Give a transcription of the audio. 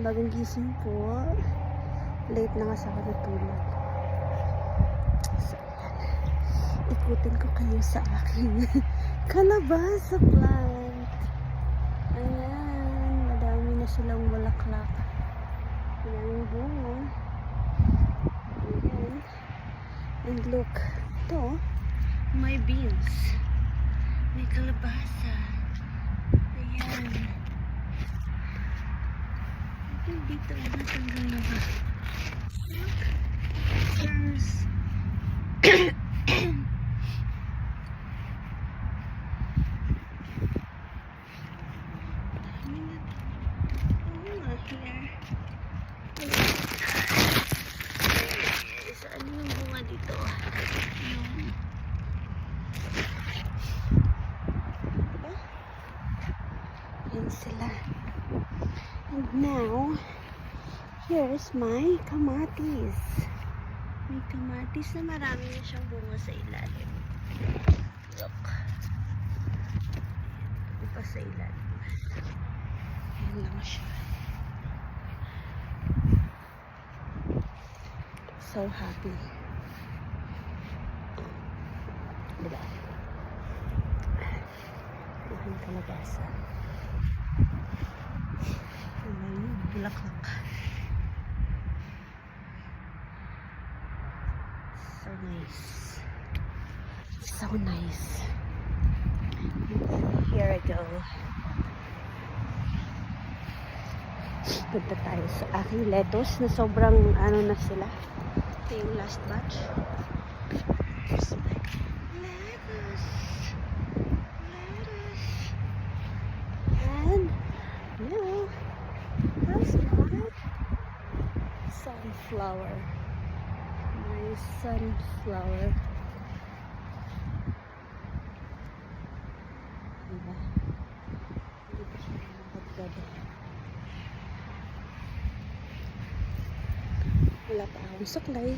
bagong gising po. Late na kasi ako natulog. So, ikutin ko kayo sa aking kalabasa plant. Ayan, madami na silang bulaklak. Ayan, bunga. Ayan. And look, ito, may beans. May kalabasa. Ayan. Ayan, dito, natanggal na ba? Look. There's here. Saan yung bunga dito? Yung diba? Yan sila. And now, here's my kamatis. May kamatis na marami na siyang bunga sa ilalim. Look. Ito pa sa ilalim. Yan lang siya. So happy. Diba? Ang kalabasa. Ayan, bulaklak. So nice. So nice. Here I go. Punta tayo sa aking lettuce na sobrang ano na sila. Ito yung last batch. There's my lettuce. Lettuce. And, yeah. How's that? Sunflower. Nice sunflower. Diba? Hindi pa siya nakagada. Wala pa akong suklay.